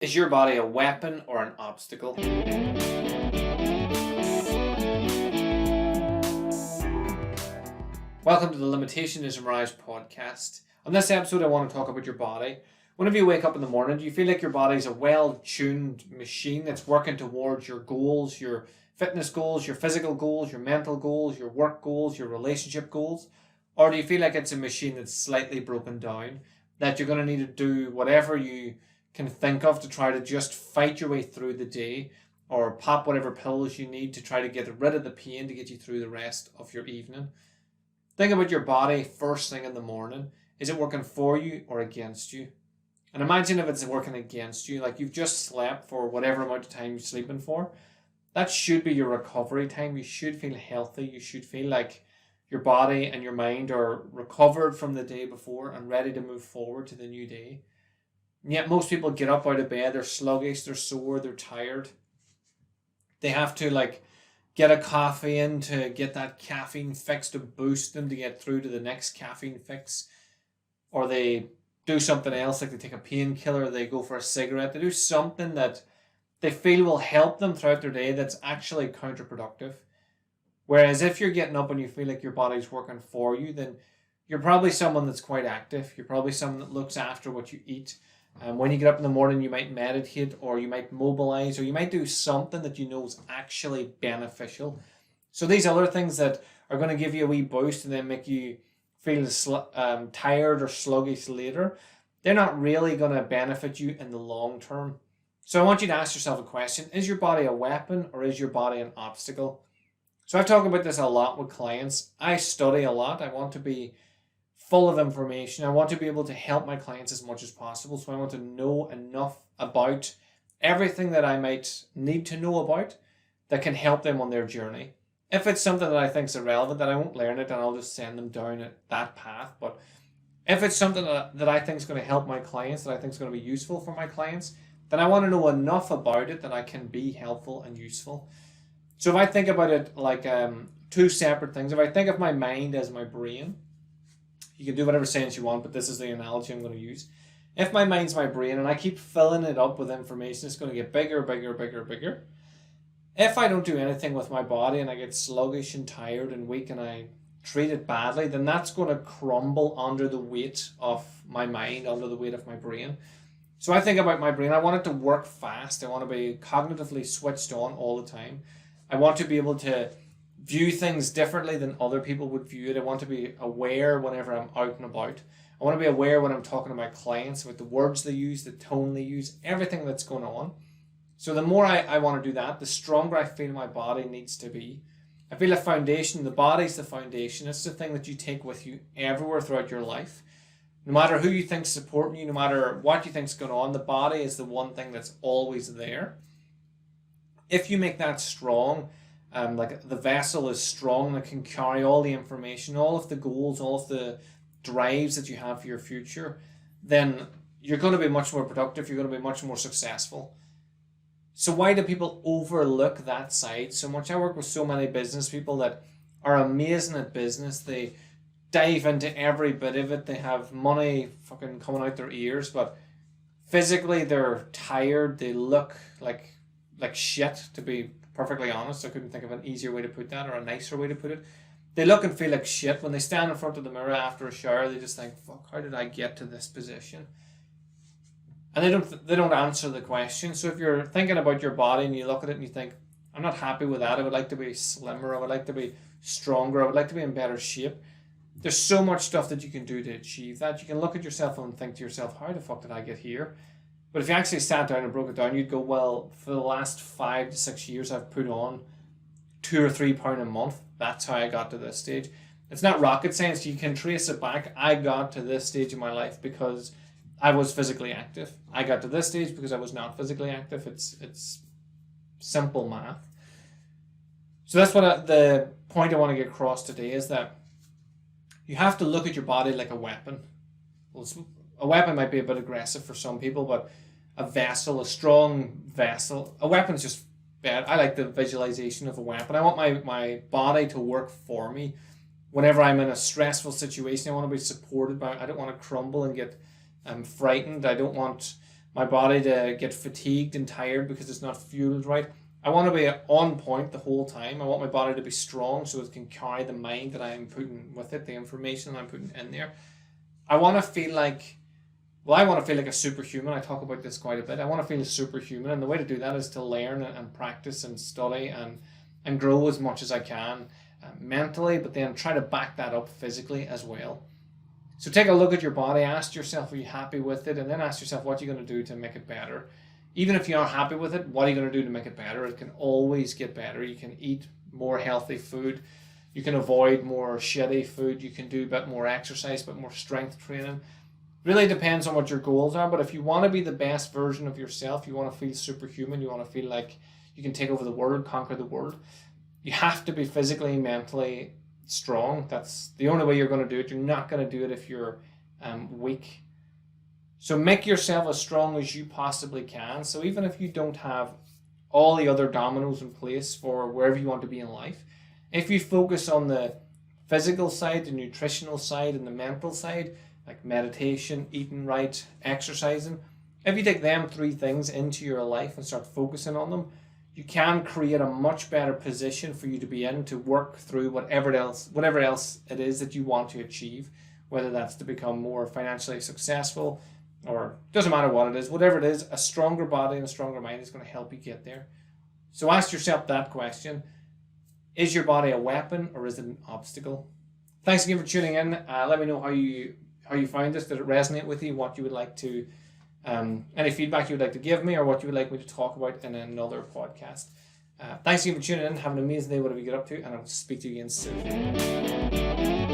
Is your body a weapon or an obstacle? Welcome to the Limitation Is A Mirage podcast. On this episode, I want to talk about your body. Whenever you wake up in the morning, do you feel like your body's a well-tuned machine that's working towards your goals, your fitness goals, your physical goals, your mental goals, your work goals, your relationship goals? Or do you feel like it's a machine that's slightly broken down, that you're going to need to do whatever you can think of to try to just fight your way through the day, or pop whatever pills you need to try to get rid of the pain to get you through the rest of your evening? Think about your body first thing in the morning. Is it working for you or against you? And imagine if it's working against you, like you've just slept for whatever amount of time you're sleeping for. That should be your recovery time. You should feel healthy. You should feel like your body and your mind are recovered from the day before and ready to move forward to the new day. And yet most people get up out of bed, they're sluggish, they're sore, they're tired. They have to get a coffee in to get that caffeine fix to boost them to get through to the next caffeine fix. Or they do something else, like they take a painkiller, they go for a cigarette, they do something that they feel will help them throughout their day that's actually counterproductive. Whereas if you're getting up and you feel like your body's working for you, then you're probably someone that's quite active. You're probably someone that looks after what you eat. When you get up in the morning, you might meditate, or you might mobilize, or you might do something that you know is actually beneficial. So these other things that are going to give you a wee boost and then make you feel tired or sluggish later, they're not really going to benefit you in the long term. So I want you to ask yourself a question. Is your body a weapon or is your body an obstacle? So I've talked about this a lot with clients. I study a lot. I want to be full of information. I want to be able to help my clients as much as possible. So I want to know enough about everything that I might need to know about that can help them on their journey. If it's something that I think is irrelevant, then I won't learn it and I'll just send them down that path. But if it's something that I think is going to help my clients, that I think is going to be useful for my clients, then I want to know enough about it that I can be helpful and useful. So if I think about it like two separate things, if I think of my mind as my brain, you can do whatever sense you want, but this is the analogy I'm going to use. If my mind's my brain and I keep filling it up with information, it's going to get bigger, bigger, bigger, bigger. If I don't do anything with my body and I get sluggish and tired and weak and I treat it badly, then that's going to crumble under the weight of my mind, under the weight of my brain. So I think about my brain. I want it to work fast. I want to be cognitively switched on all the time. I want to be able to view things differently than other people would view it. I want to be aware whenever I'm out and about. I want to be aware when I'm talking to my clients about the words they use, the tone they use, everything that's going on. So the more I want to do that, the stronger I feel my body needs to be. I feel a foundation. The body's the foundation. It's the thing that you take with you everywhere throughout your life. No matter who you think's supporting you, no matter what you think's going on, the body is the one thing that's always there. If you make that strong, like the vessel is strong, that can carry all the information, all of the goals, all of the drives that you have for your future, then you're going to be much more productive, you're going to be much more successful. So why do people overlook that side so much? I work with so many business people that are amazing at business. They dive into every bit of it. They have money fucking coming out their ears, but physically they're tired. They look like shit, to be perfectly honest. I couldn't think of an easier way to put that, or a nicer way to put it. They look and feel like shit. When they stand in front of the mirror after a shower, they just think, fuck, how did I get to this position? And they don't answer the question. So if you're thinking about your body and you look at it and you think, I'm not happy with that, I would like to be slimmer, I would like to be stronger, I would like to be in better shape. There's so much stuff that you can do to achieve that. You can look at yourself and think to yourself, how the fuck did I get here? But if you actually sat down and broke it down, you'd go, well, for the last 5 to 6 years, I've put on 2 or 3 pounds a month. That's how I got to this stage. It's not rocket science. You can trace it back. I got to this stage in my life because I was physically active. I got to this stage because I was not physically active. It's simple math. So that's what the point I want to get across today is that you have to look at your body like a weapon. Well, a weapon might be a bit aggressive for some people, but a vessel, a strong vessel, a weapon's just bad. I like the visualization of a weapon. I want my body to work for me. Whenever I'm in a stressful situation, I want to be supported by it. I don't want to crumble and get frightened. I don't want my body to get fatigued and tired because it's not fueled right. I want to be on point the whole time. I want my body to be strong so it can carry the mind that I'm putting with it, the information that I'm putting in there. I want to feel like, I want to feel like a superhuman. I talk about this quite a bit. I want to feel superhuman, and the way to do that is to learn and practice and study and grow as much as I can mentally, but then try to back that up physically as well. So take a look at your body, ask yourself, are you happy with it? And then ask yourself, what are you going to do to make it better? Even if you are happy with it, what are you going to do to make it better? It can always get better. You can eat more healthy food. You can avoid more shitty food. You can do a bit more exercise, a bit more strength training. Really depends on what your goals are. But if you want to be the best version of yourself, you want to feel superhuman, you want to feel like you can take over the world, conquer the world, you have to be physically and mentally strong. That's the only way you're going to do it. You're not going to do it if you're weak. So make yourself as strong as you possibly can. So even if you don't have all the other dominoes in place for wherever you want to be in life, if you focus on the physical side, the nutritional side, and the mental side, like meditation, eating right, exercising, if you take them 3 things into your life and start focusing on them, you can create a much better position for you to be in to work through whatever else it is that you want to achieve, whether that's to become more financially successful, or doesn't matter what it is, whatever it is, a stronger body and a stronger mind is going to help you get there. So ask yourself that question. Is your body a weapon or is it an obstacle? Thanks again for tuning in. Let me know how you found this. Did it resonate with you? What you would like to, any feedback you would like to give me, or what you would like me to talk about in another podcast. Thanks again for tuning in. Have an amazing day, whatever you get up to, and I'll speak to you again soon.